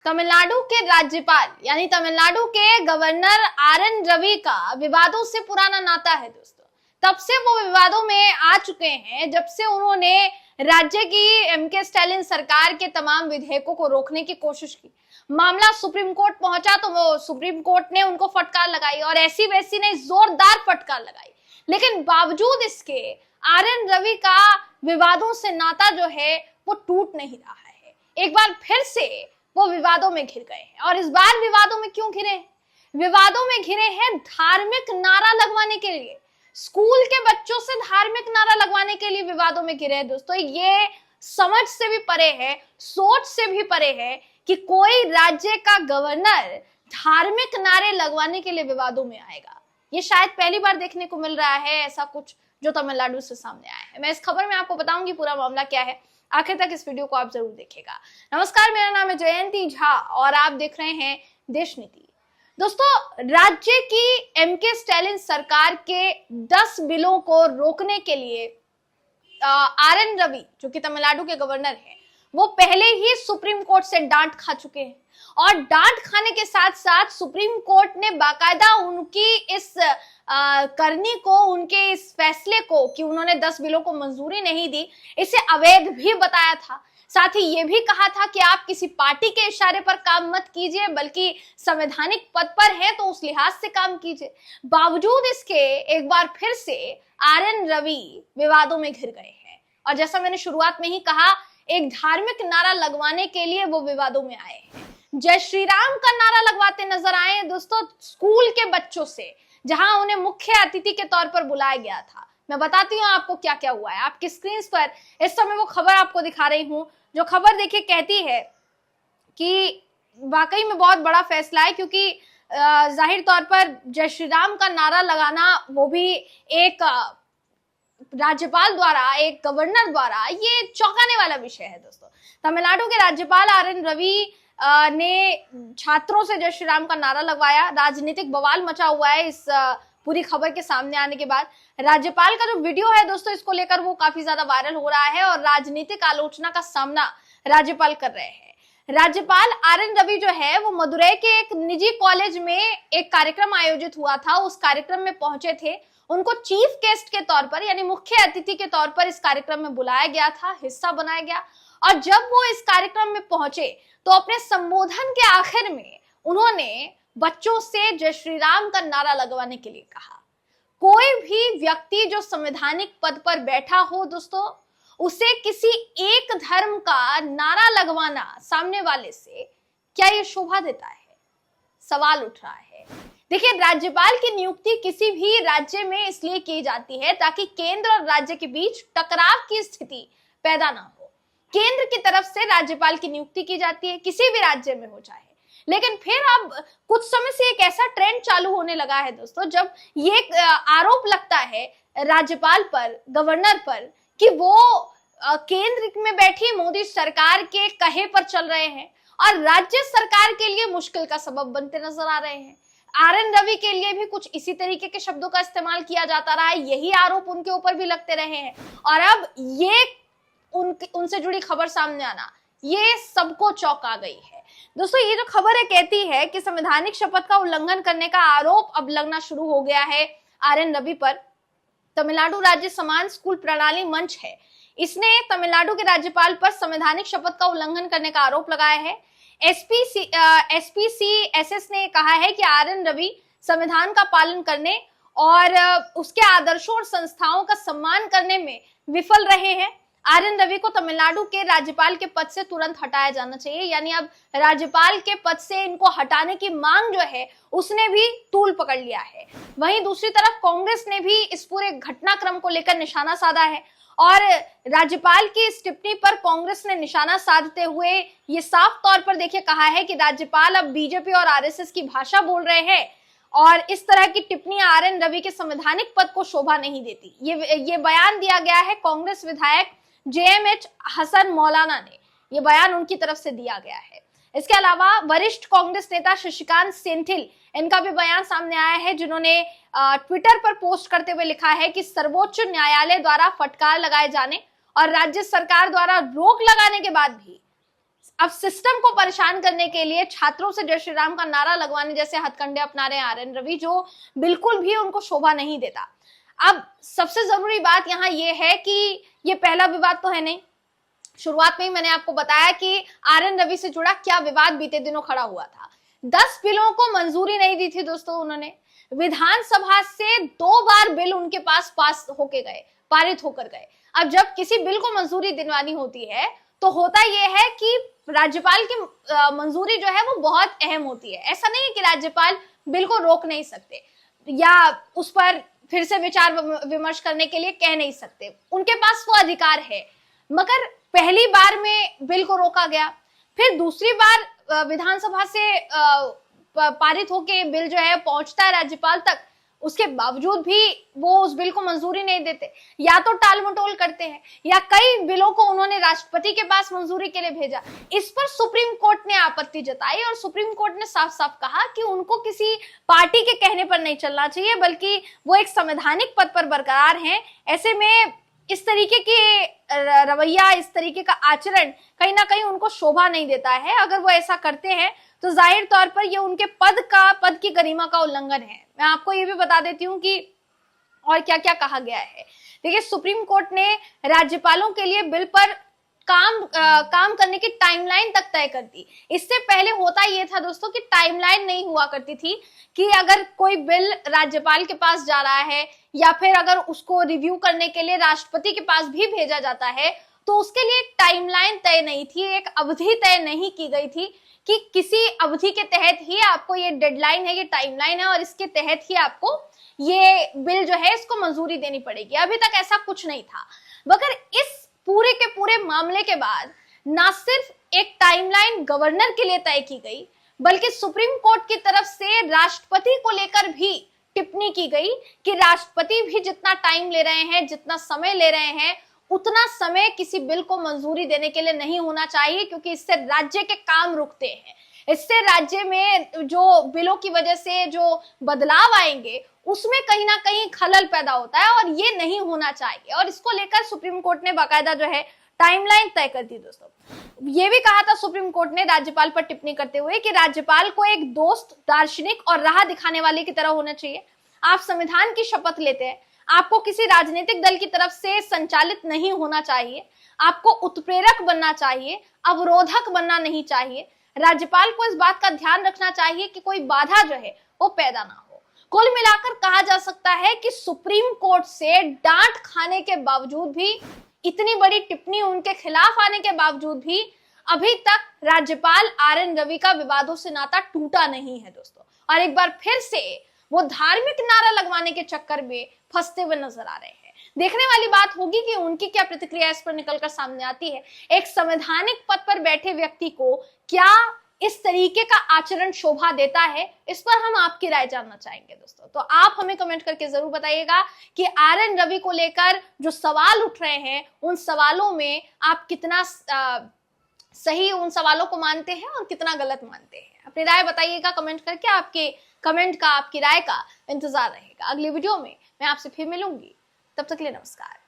तमिलनाडु के राज्यपाल यानी तमिलनाडु के गवर्नर आर.एन. रवि का विवादों से पुराना नाता है दोस्तों। तब से वो विवादों में आ चुके हैं जब से उन्होंने राज्य की एम.के. स्टालिन सरकार के तमाम विधेयकों को रोकने की कोशिश की। मामला सुप्रीम कोर्ट पहुंचा तो वो सुप्रीम कोर्ट ने उनको फटकार लगाई और ऐसी वैसी नहीं, जोरदार फटकार लगाई। लेकिन बावजूद इसके आर.एन. रवि का विवादों से नाता जो है वो टूट नहीं रहा है। एक बार फिर से वो विवादों में घिर गए हैं। और इस बार विवादों में क्यों घिरे? विवादों में घिरे हैं धार्मिक नारा लगवाने के लिए। स्कूल के बच्चों से धार्मिक नारा लगवाने के लिए विवादों में घिरे हैं दोस्तों। ये समझ से भी परे है, सोच से भी परे है कि कोई राज्य का गवर्नर धार्मिक नारे लगवाने के लिए विवादों में आएगा। ये शायद पहली बार देखने को मिल रहा है ऐसा कुछ जो तमिलनाडु से सामने आया है। मैं इस खबर में आपको बताऊंगी पूरा मामला क्या है। आखिर तक इस वीडियो को आप जरूर देखिएगा। नमस्कार, मेरा नाम है जयंती झा और आप देख रहे हैं देश नीति। दोस्तों, राज्य की एम.के. स्टालिन सरकार के 10 बिलों को रोकने के लिए आर.एन. रवि जो कि तमिलनाडु के गवर्नर हैं, वो पहले ही सुप्रीम कोर्ट से डांट खा चुके हैं। और डांट खाने के साथ साथ सुप्रीम कोर्ट ने बाकायदा उनकी इस करनी को, उनके इस फैसले को कि उन्होंने 10 बिलों को मंजूरी नहीं दी, इसे अवैध भी बताया था। साथ ही ये भी कहा था कि आप किसी पार्टी के इशारे पर काम मत कीजिए, बल्कि संवैधानिक पद पर हैं तो उस लिहाज से काम कीजिए। बावजूद इसके एक बार फिर से आर.एन. रवि विवादों में घिर गए हैं। और जैसा मैंने शुरुआत में ही कहा, एक धार्मिक नारा लगवाने के लिए वो विवादों में आए हैं। जय श्री राम का नारा लगवाते नजर आए दोस्तों स्कूल के बच्चों से, जहां उन्हें मुख्य अतिथि के तौर पर बुलाया गया था। मैं बताती हूँ आपको क्या क्या हुआ है। आपकी स्क्रीन पर इस समय वो खबर आपको दिखा रही हूँ, जो खबर देखिए कहती है कि वाकई में बहुत बड़ा फैसला है, क्योंकि जाहिर तौर पर जय श्री राम का नारा लगाना, वो भी एक राज्यपाल द्वारा, एक गवर्नर द्वारा, ये चौंकाने वाला विषय है दोस्तों। तमिलनाडु के राज्यपाल आर.एन. रवि ने छात्रों से जय श्री राम का नारा लगवाया। राजनीतिक बवाल मचा हुआ है इस पूरी खबर के सामने आने के बाद। राज्यपाल का जो वीडियो है दोस्तों, इसको लेकर वो काफी ज्यादा वायरल हो रहा है और राजनीतिक आलोचना का सामना राज्यपाल कर रहे हैं। राज्यपाल आर.एन. रवि जो है वो मदुरई के एक निजी कॉलेज में एक कार्यक्रम आयोजित हुआ था, उस कार्यक्रम में पहुंचे थे। उनको चीफ गेस्ट के तौर पर यानी मुख्य अतिथि के तौर पर इस कार्यक्रम में बुलाया गया था, हिस्सा बनाया गया। और जब वो इस कार्यक्रम में पहुंचे तो अपने संबोधन के आखिर में उन्होंने बच्चों से जय श्री राम का नारा लगवाने के लिए कहा। कोई भी व्यक्ति जो संवैधानिक पद पर बैठा हो दोस्तों, उसे किसी एक धर्म का नारा लगवाना सामने वाले से क्या ये शोभा देता है? सवाल उठ रहा है। देखिए, राज्यपाल की नियुक्ति किसी भी राज्य में इसलिए की जाती है ताकि केंद्र और राज्य के बीच टकराव की स्थिति पैदा ना हो। केंद्र की तरफ से राज्यपाल की नियुक्ति की जाती है, किसी भी राज्य में हो चाहे। लेकिन फिर अब कुछ समय से एक ऐसा ट्रेंड चालू होने लगा है दोस्तों, जब ये आरोप लगता है राज्यपाल पर, गवर्नर पर, कि वो केंद्र में बैठी मोदी सरकार के कहे पर चल रहे हैं और राज्य सरकार के लिए मुश्किल का सबब बनते नजर आ रहे हैं। आर.एन. रवि के लिए भी कुछ इसी तरीके के शब्दों का इस्तेमाल किया जाता रहा है, यही आरोप उनके ऊपर भी लगते रहे हैं। और अब ये उनसे जुड़ी खबर सामने आना, ये सबको चौंका गई है दोस्तों। ये जो खबर है कहती है कि संवैधानिक शपथ का उल्लंघन करने का आरोप अब लगना शुरू हो गया है आर.एन. रवि पर। तमिलनाडु राज्य समान स्कूल प्रणाली मंच है, इसने तमिलनाडु के राज्यपाल पर संवैधानिक शपथ का उल्लंघन करने का आरोप लगाया है। एसपीसीएसएस ने कहा है कि आर.एन. रवि संविधान का पालन करने और उसके आदर्शों और संस्थाओं का सम्मान करने में विफल रहे हैं। आर.एन. रवि को तमिलनाडु के राज्यपाल के पद से तुरंत हटाया जाना चाहिए। यानी अब राज्यपाल के पद से इनको हटाने की मांग जो है उसने भी तूल पकड़ लिया है। वहीं दूसरी तरफ कांग्रेस ने भी इस पूरे घटनाक्रम को लेकर निशाना साधा है और राज्यपाल की इस टिप्पणी पर कांग्रेस ने निशाना साधते हुए ये साफ तौर पर देखिए कहा है कि राज्यपाल अब बीजेपी और आरएसएस की भाषा बोल रहे हैं और इस तरह की टिप्पणी आर.एन. रवि के संवैधानिक पद को शोभा नहीं देती। ये बयान दिया गया है कांग्रेस विधायक जेएमएच हसन मौलाना ने, ये बयान उनकी तरफ से दिया गया है। इसके अलावा वरिष्ठ कांग्रेस नेता शशिकांत सेंथिल, इनका भी बयान सामने आया है, जिन्होंने ट्विटर पर पोस्ट करते हुए लिखा है कि सर्वोच्च न्यायालय द्वारा फटकार लगाए जाने और राज्य सरकार द्वारा रोक लगाने के बाद भी अब सिस्टम को परेशान करने के लिए छात्रों से जय श्री राम का नारा लगवाने जैसे हथकंडे अपना रहे आरएन रवि, जो बिल्कुल भी उनको शोभा नहीं देता। अब सबसे जरूरी बात यहाँ ये है कि ये पहला विवाद तो है नहीं। शुरुआत में ही मैंने आपको बताया कि आरएन रवि से जुड़ा क्या विवाद बीते दिनों खड़ा हुआ था। 10 बिलों को मंजूरी नहीं दी थी दोस्तों उन्होंने। विधानसभा से 2 बार बिल उनके पास होके गए, पारित होकर गए। अब जब किसी बिल को मंजूरी दिलवानी होती है तो होता यह है कि राज्यपाल की मंजूरी जो है वो बहुत अहम होती है। ऐसा नहीं है कि राज्यपाल बिल को रोक नहीं सकते या उस पर फिर से विचार विमर्श करने के लिए कह नहीं सकते, उनके पास वो अधिकार है। मगर पहली बार में बिल को रोका गया, फिर दूसरी बार विधानसभा से पारित होके बिल जो है पहुंचता है राज्यपाल तक, उसके बावजूद भी वो उस बिल को मंजूरी नहीं देते, या तो टाल मटोल करते हैं या कई बिलों को उन्होंने राष्ट्रपति के पास मंजूरी के लिए भेजा। इस पर सुप्रीम कोर्ट ने आपत्ति जताई और सुप्रीम कोर्ट ने साफ साफ कहा कि उनको किसी पार्टी के कहने पर नहीं चलना चाहिए, बल्कि वो एक संवैधानिक पद पर बरकरार हैं। ऐसे में इस तरीके के रवैया, इस तरीके का आचरण कहीं ना कहीं उनको शोभा नहीं देता है। अगर वो ऐसा करते हैं तो जाहिर तौर पर ये उनके पद की गरिमा का उल्लंघन है। मैं आपको ये भी बता देती हूँ कि और क्या क्या कहा गया है। देखिए, सुप्रीम कोर्ट ने राज्यपालों के लिए बिल पर काम करने की टाइमलाइन तक तय कर दी। इससे पहले होता ये था दोस्तों कि टाइमलाइन नहीं हुआ करती थी कि अगर कोई बिल राज्यपाल के पास जा रहा है या फिर अगर उसको रिव्यू करने के लिए राष्ट्रपति के पास भी भेजा जाता है तो उसके लिए एक टाइमलाइन तय नहीं थी, एक अवधि तय नहीं की गई थी कि किसी अवधि के तहत ही आपको ये डेडलाइन है, ये टाइमलाइन है और इसके तहत ही आपको ये बिल जो है इसको मंजूरी देनी पड़ेगी। अभी तक ऐसा कुछ नहीं था। मगर इस पूरे के पूरे मामले के बाद ना सिर्फ एक टाइमलाइन गवर्नर के लिए तय की गई, बल्कि सुप्रीम कोर्ट की तरफ से राष्ट्रपति को लेकर भी टिप्पणी की गई कि राष्ट्रपति भी जितना टाइम ले रहे हैं, जितना समय ले रहे हैं, उतना समय किसी बिल को मंजूरी देने के लिए नहीं होना चाहिए, क्योंकि इससे राज्य के काम रुकते हैं। इससे राज्य में जो बिलों की वजह से जो बदलाव आएंगे उसमें कहीं ना कहीं खलल पैदा होता है और ये नहीं होना चाहिए। और इसको लेकर सुप्रीम कोर्ट ने बाकायदा जो है टाइमलाइन तय कर दी। दोस्तों, ये भी कहा था सुप्रीम कोर्ट ने राज्यपाल पर टिप्पणी करते हुए कि राज्यपाल को एक दोस्त, दार्शनिक और राह दिखाने वाले की तरह होना चाहिए। आप संविधान की शपथ लेते हैं, आपको किसी राजनीतिक दल की तरफ से संचालित नहीं होना चाहिए, आपको उत्प्रेरक बनना चाहिए, अवरोधक बनना नहीं चाहिए। राज्यपाल को इस बात का ध्यान रखना चाहिए कि कोई बाधा जो है वो पैदा ना हो। कुल मिलाकर कहा जा सकता है कि सुप्रीम कोर्ट से डांट खाने के बावजूद भी, इतनी बड़ी टिप्पणी उनके खिलाफ आने के बावजूद भी अभी तक राज्यपाल आरएन रवि का विवादों से नाता टूटा नहीं है दोस्तों। और एक बार फिर से वो धार्मिक नारा लगवाने के चक्कर में फंसते हुए नजर आ रहे हैं। देखने वाली बात होगी कि उनकी क्या प्रतिक्रिया इस पर निकलकर सामने आती है। एक संवैधानिक पद पर बैठे व्यक्ति को क्या इस तरीके का आचरण शोभा देता है, इस पर हम आपकी राय जानना चाहेंगे दोस्तों। तो आप हमें कमेंट करके जरूर बताइएगा कि आरएन रवि को लेकर जो सवाल उठ रहे हैं उन सवालों में आप कितना सही उन सवालों को मानते हैं और कितना गलत मानते हैं। अपनी राय बताइएगा कमेंट करके। आपके कमेंट का, आपकी राय का इंतजार रहेगा। अगली वीडियो में मैं आपसे फिर मिलूंगी, तब तक के लिए नमस्कार।